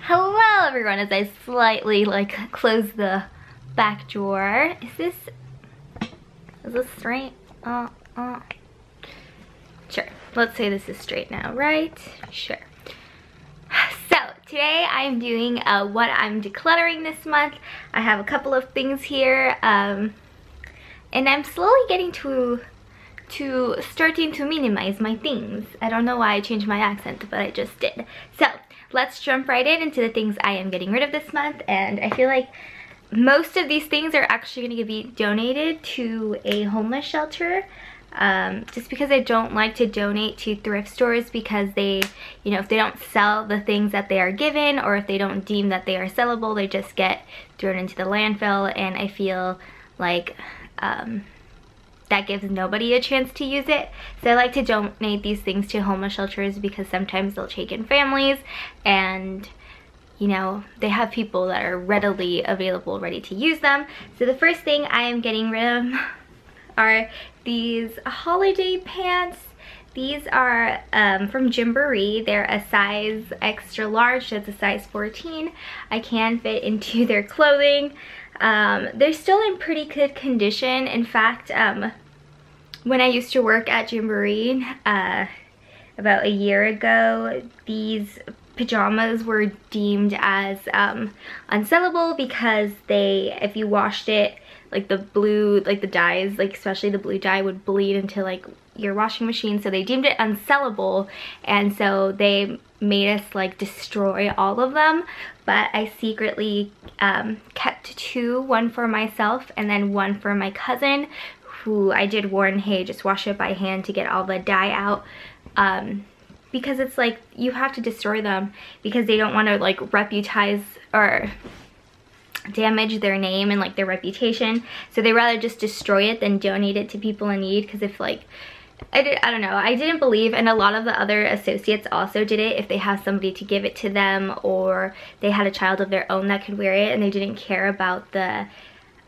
Hello everyone, as I slightly close the back drawer. Is this straight? Sure. Let's say this is straight now, right? Sure. So today I'm doing what I'm decluttering this month. I have a couple of things here, and I'm slowly getting to starting to minimize my things. I don't know why I changed my accent, but I just did. So let's jump right into the things I am getting rid of this month, and I feel like most of these things are actually going to be donated to a homeless shelter, just because I don't like to donate to thrift stores, because they, you know, if they don't sell the things that they are given, or if they don't deem that they are sellable, they just get thrown into the landfill, and I feel like that gives nobody a chance to use it. So I like to donate these things to homeless shelters, because sometimes they'll take in families, and you know, they have people that are readily available, ready to use them. So the first thing I am getting rid of are these holiday pants. These are from Gymboree. They're a size extra large, so it's a size 14. I can fit into their clothing. They're still in pretty good condition. In fact, when I used to work at Gymboree about a year ago, these pajamas were deemed as unsellable, because they, if you washed it, like the blue, like the dyes, like especially the blue dye, would bleed into like your washing machine, so they deemed it unsellable, and so they made us like destroy all of them. But I secretly kept two, one for myself and then one for my cousin, who I did warn, hey, just wash it by hand to get all the dye out, because it's like you have to destroy them, because they don't want to like reputize or damage their name and like their reputation, so they rather just destroy it than donate it to people in need. Because if like I don't know, I didn't believe, and a lot of the other associates also did it, if they have somebody to give it to them, or they had a child of their own that could wear it and they didn't care about the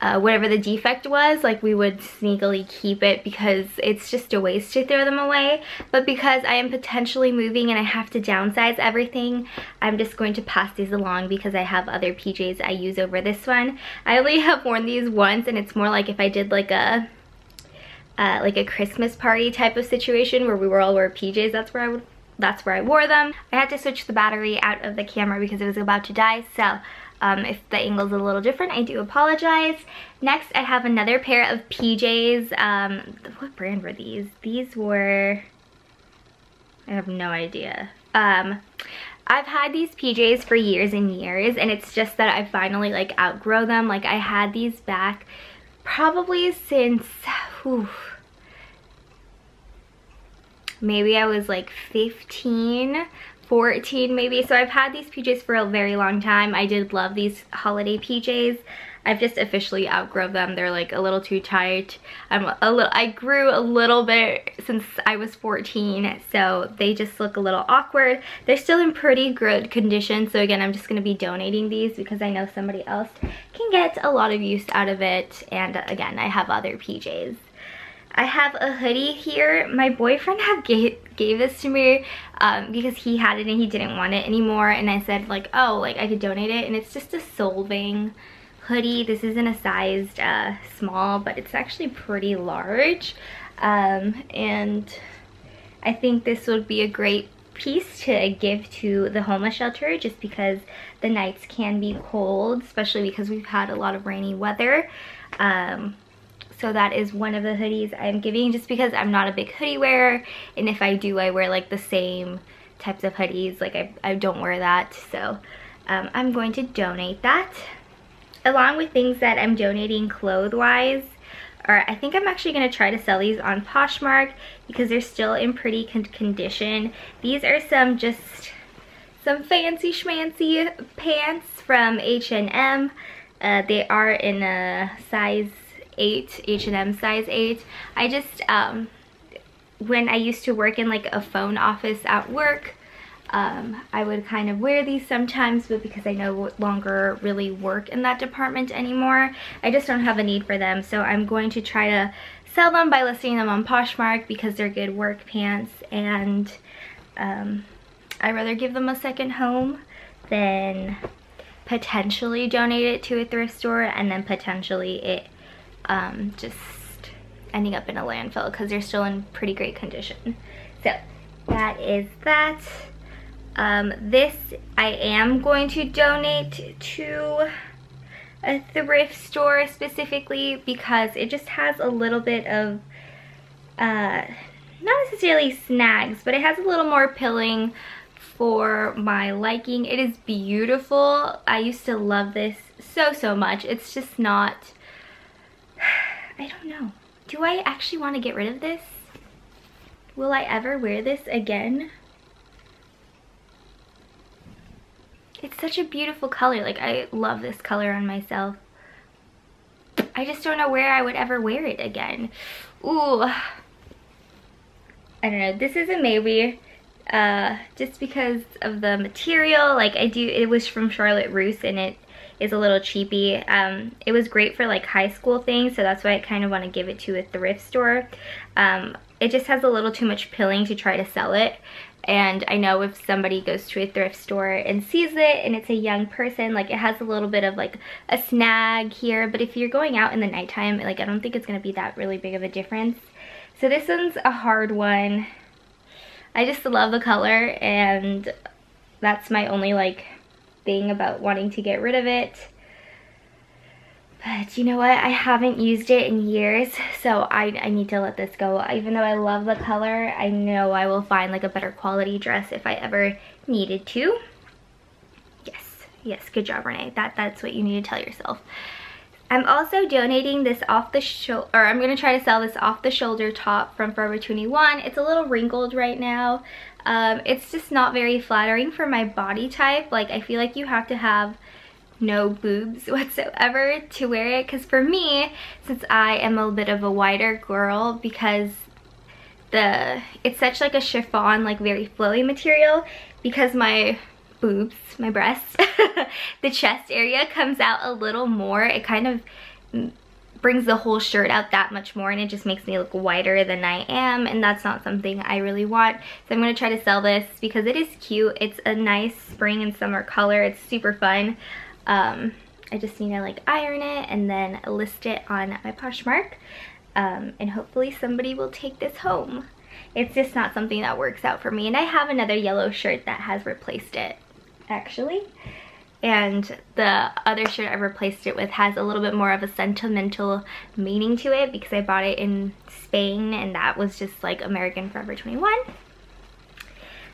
whatever the defect was, like we would sneakily keep it, because it's just a waste to throw them away. But because I am potentially moving and I have to downsize everything, I'm just going to pass these along, because I have other PJs I use over this one. I only have worn these once, and it's more like if I did like a Christmas party type of situation where we were all wear PJs, that's where I wore them. I had to switch the battery out of the camera because it was about to die, so if the angle's a little different, I do apologize. Next, I have another pair of PJs. What brand were these? These were, I have no idea. I've had these PJs for years and years, and it's just that I finally like outgrow them. Like I had these back probably since, maybe I was like 15, 14 maybe. So I've had these PJs for a very long time. I did love these holiday PJs. I've just officially outgrown them. They're like a little too tight. I grew a little bit since I was 14, so they just look a little awkward. They're still in pretty good condition, so again, I'm just going to be donating these because I know somebody else can get a lot of use out of it. And again, I have other PJs. I have a hoodie here. My boyfriend gave this to me because he had it and he didn't want it anymore, and I said like, oh, like I could donate it. And it's just a Solvang hoodie. This isn't a sized small, but it's actually pretty large, and I think this would be a great piece to give to the homeless shelter, just because the nights can be cold, especially because we've had a lot of rainy weather. So that is one of the hoodies I'm giving, just because I'm not a big hoodie wearer, and if I do, I wear like the same types of hoodies. Like I don't wear that, so I'm going to donate that. Along with things that I'm donating clothes-wise, or I think I'm actually going to try to sell these on Poshmark because they're still in pretty condition. These are some fancy schmancy pants from H&M. They are in a size 8, H&M size 8. I just, when I used to work in like a phone office at work, I would kind of wear these sometimes, but because I no longer really work in that department anymore, I just don't have a need for them. So I'm going to try to sell them by listing them on Poshmark, because they're good work pants, and I'd rather give them a second home then potentially donate it to a thrift store, and then potentially it just ending up in a landfill because they're still in pretty great condition. So that is that. This I am going to donate to a thrift store specifically because it just has a little bit of not necessarily snags, but it has a little more pilling for my liking. It is beautiful. I used to love this so much. It's just not, I don't know. Do I actually want to get rid of this? Will I ever wear this again? It's such a beautiful color. Like, I love this color on myself. I just don't know where I would ever wear it again. Ooh. I don't know. This is a maybe. Just because of the material. Like, it was from Charlotte Russe and it is a little cheapy. It was great for like high school things, so that's why I kind of want to give it to a thrift store. It just has a little too much pilling to try to sell it. And I know if somebody goes to a thrift store and sees it and it's a young person, like, it has a little bit of like a snag here, but if you're going out in the nighttime, like, I don't think it's going to be that really big of a difference. So this one's a hard one. I just love the color, and that's my only like thing about wanting to get rid of it. But you know what? I haven't used it in years, so I need to let this go. Even though I love the color, I know I will find like a better quality dress if I ever needed to. Yes, good job, Renee. That's what you need to tell yourself. I'm also donating this off the shoulder, or I'm gonna try to sell this off the shoulder top from Forever 21. It's a little wrinkled right now. It's just not very flattering for my body type. Like, I feel like you have to have no boobs whatsoever to wear it, because for me, since I am a bit of a wider girl, because it's such like a chiffon, like very flowy material, because my boobs, my breasts, the chest area comes out a little more, it kind of brings the whole shirt out that much more, and it just makes me look wider than I am, and that's not something I really want. So I'm going to try to sell this because it is cute. It's a nice spring and summer color. It's super fun. I just need to like iron it and then list it on my Poshmark, and hopefully somebody will take this home. It's just not something that works out for me, and I have another yellow shirt that has replaced it actually, and the other shirt I replaced it with has a little bit more of a sentimental meaning to it because I bought it in Spain, and that was just like American Forever 21.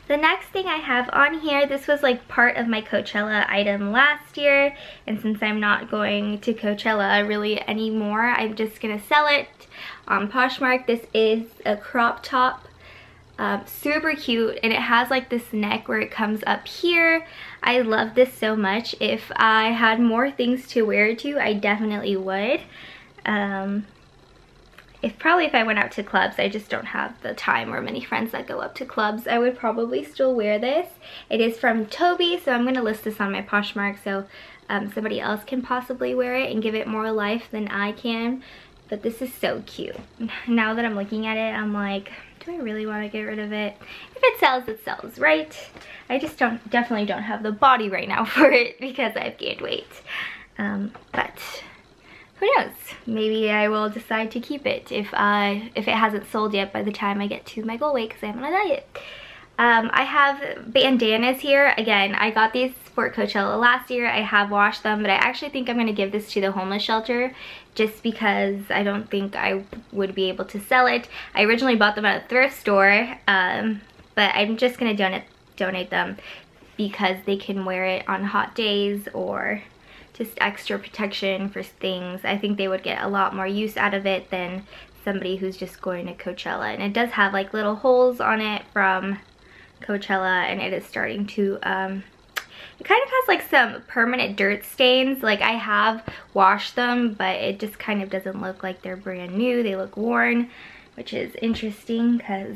The next thing I have on here, this was like part of my Coachella item last year, and since I'm not going to Coachella really anymore, I'm just gonna sell it on Poshmark. This is a crop top, super cute, and it has like this neck where it comes up here. I love this so much. If I had more things to wear it to, I definitely would. Probably if I went out to clubs, I just don't have the time or many friends that go up to clubs, I would probably still wear this. It is from Toby, so I'm going to list this on my Poshmark so somebody else can possibly wear it and give it more life than I can. But this is so cute. Now that I'm looking at it, I'm like, do I really want to get rid of it? If it sells, right? I just definitely don't have the body right now for it because I've gained weight. But who knows? Maybe I will decide to keep it if it hasn't sold yet by the time I get to my goal weight because I'm on a diet. I have bandanas here. Again, I got these for Coachella last year. I have washed them, but I actually think I'm going to give this to the homeless shelter just because I don't think I would be able to sell it. I originally bought them at a thrift store, but I'm just going to donate them because they can wear it on hot days or just extra protection for things. I think they would get a lot more use out of it than somebody who's just going to Coachella. And it does have like little holes on it from Coachella, and it is starting to, it kind of has like some permanent dirt stains. Like, I have washed them, but it just kind of doesn't look like they're brand new. They look worn, which is interesting because,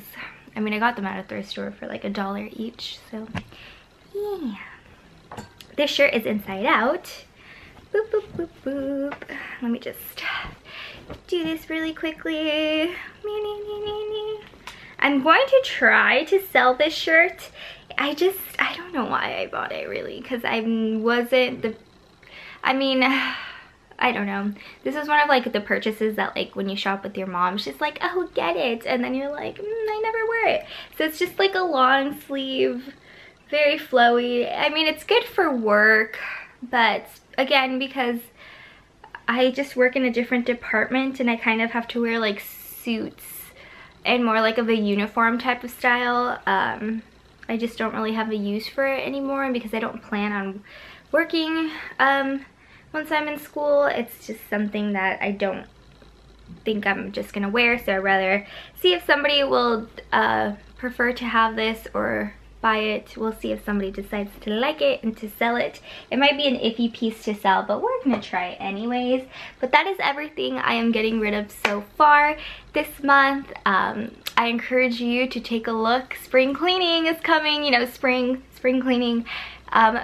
I mean, I got them at a thrift store for like $1 each, so yeah. This shirt is inside out. Boop, boop, boop, boop. Let me just do this really quickly. I'm going to try to sell this shirt. I don't know why I bought it really, because I don't know. This is one of like the purchases that like when you shop with your mom, she's like, oh, get it. And then you're like, I never wear it. So it's just like a long sleeve, very flowy. I mean, it's good for work, but again, because I just work in a different department and I kind of have to wear like suits and more like of a uniform type of style, I just don't really have a use for it anymore. And because I don't plan on working once I'm in school, it's just something that I don't think I'm just gonna wear. So I'd rather see if somebody will prefer to have this or buy it. We'll see if somebody decides to like it and to sell it. It might be an iffy piece to sell, but we're gonna try it anyways. But that is everything I am getting rid of so far this month. I encourage you to take a look. Spring cleaning is coming, you know, spring cleaning.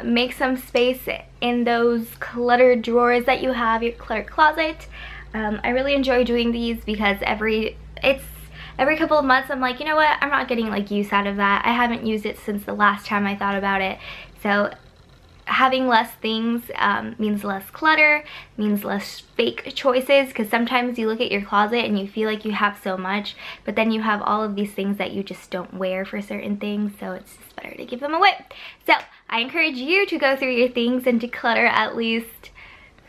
Make some space in those cluttered drawers that you have, your cluttered closet. I really enjoy doing these because every couple of months I'm like, you know what, I'm not getting like use out of that. I haven't used it since the last time I thought about it. So having less things means less clutter, means less fake choices, because sometimes you look at your closet and you feel like you have so much, but then you have all of these things that you just don't wear for certain things, so it's just better to give them away. So I encourage you to go through your things and declutter at least,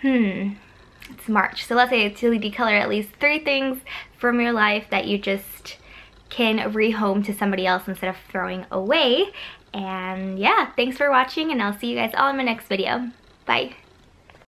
it's March, so let's say to declutter at least 3 things from your life that you just can rehome to somebody else instead of throwing away. And yeah, thanks for watching, and I'll see you guys all in my next video. Bye.